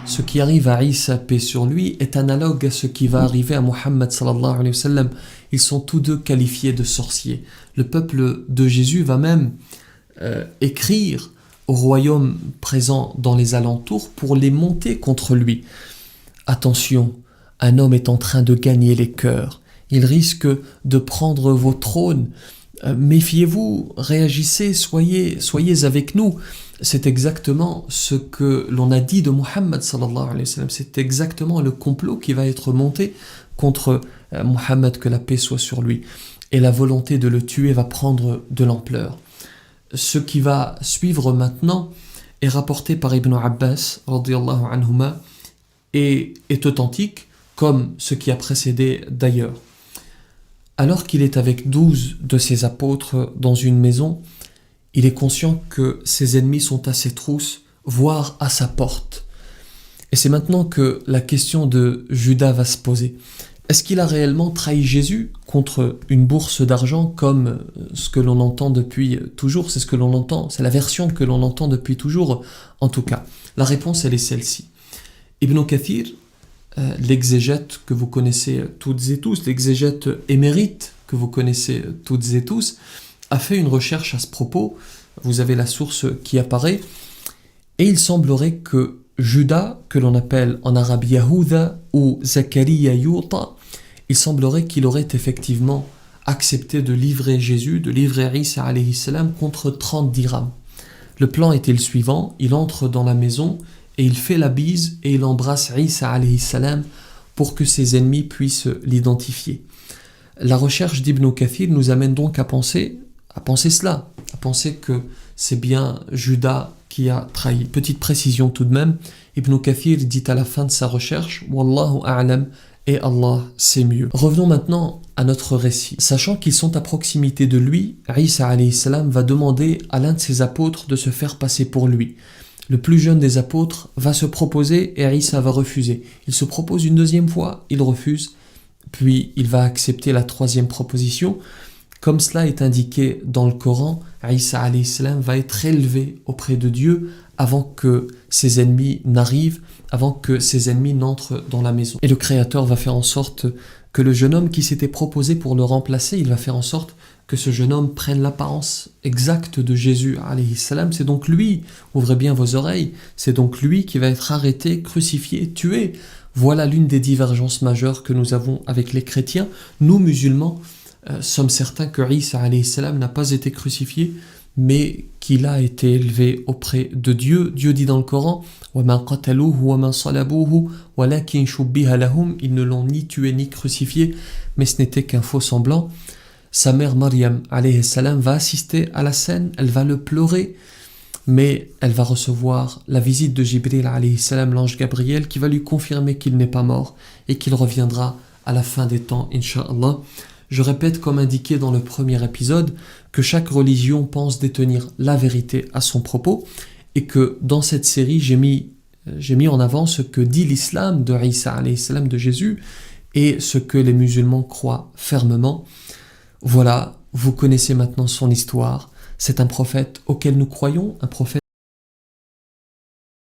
Ce qui arrive à Isa, paix sur lui, est analogue à ce qui va arriver à Muhammad sallallahu alayhi wa sallam. Ils sont tous deux qualifiés de sorciers. Le peuple de Jésus va même écrire au royaume présent dans les alentours pour les monter contre lui. Attention, un homme est en train de gagner les cœurs. Il risque de prendre vos trônes. Méfiez-vous, réagissez, soyez avec nous. C'est exactement ce que l'on a dit de Muhammad sallallahu alayhi wa sallam. C'est exactement le complot qui va être monté contre Muhammad, que la paix soit sur lui. Et la volonté de le tuer va prendre de l'ampleur. Ce qui va suivre maintenant est rapporté par Ibn Abbas radiyallahu anhuma et est authentique comme ce qui a précédé d'ailleurs. Alors qu'il est avec 12 de ses apôtres dans une maison, il est conscient que ses ennemis sont à ses trousses, voire à sa porte. Et c'est maintenant que la question de Judas va se poser. Est-ce qu'il a réellement trahi Jésus contre une bourse d'argent comme ce que l'on entend depuis toujours? C'est ce que l'on entend, c'est la version que l'on entend depuis toujours en tout cas. La réponse, elle est celle-ci. Ibn Kathir, l'exégète que vous connaissez toutes et tous, l'exégète émérite que vous connaissez toutes et tous, a fait une recherche à ce propos. Vous avez la source qui apparaît, et il semblerait que Judas, que l'on appelle en arabe Yahuda ou Zachariah Yuta, il semblerait qu'il aurait effectivement accepté de livrer Jésus, de livrer Isa alayhi salam contre 30 dirhams. Le plan était le suivant: il entre dans la maison et il fait la bise et il embrasse Isa alayhi salam pour que ses ennemis puissent l'identifier. La recherche d'Ibn Kathir nous amène donc à penser cela, à penser que c'est bien Judas qui a trahi. Petite précision tout de même, Ibn Kathir dit à la fin de sa recherche « Wallahu a'lam » et Allah sait mieux. Revenons maintenant à notre récit. Sachant qu'ils sont à proximité de lui, Isa alayhi salam va demander à l'un de ses apôtres de se faire passer pour lui. Le plus jeune des apôtres va se proposer et Isa va refuser. Il se propose une deuxième fois, il refuse, puis il va accepter la troisième proposition. Comme cela est indiqué dans le Coran, Isa alayhi salam va être élevé auprès de Dieu avant que ses ennemis n'arrivent, avant que ses ennemis n'entrent dans la maison. Et le Créateur va faire en sorte que le jeune homme qui s'était proposé pour le remplacer, il va faire en sorte que ce jeune homme prenne l'apparence exacte de Jésus alayhi salam. C'est donc lui, ouvrez bien vos oreilles, c'est donc lui qui va être arrêté, crucifié, tué. Voilà l'une des divergences majeures que nous avons avec les chrétiens. Nous, musulmans, sommes certains que Isa alayhi salam n'a pas été crucifié, mais qu'il a été élevé auprès de Dieu. Dieu dit dans le Coran « وَمَا قَتَلُوهُ وَمَا صَلَبُوهُ وَلَكِنْ شُبِّهَ لَهُمْ » Ils ne l'ont ni tué ni crucifié, mais ce n'était qu'un faux semblant. Sa mère Maryam alayhi salam va assister à la scène, elle va le pleurer, mais elle va recevoir la visite de Jibril alayhi salam, l'ange Gabriel, qui va lui confirmer qu'il n'est pas mort et qu'il reviendra à la fin des temps, Inch'Allah. Je répète, comme indiqué dans le premier épisode, que chaque religion pense détenir la vérité à son propos et que dans cette série, j'ai mis en avant ce que dit l'islam de Isa alayhi salam, de Jésus, et ce que les musulmans croient fermement. Voilà, vous connaissez maintenant son histoire. C'est un prophète auquel nous croyons, un prophète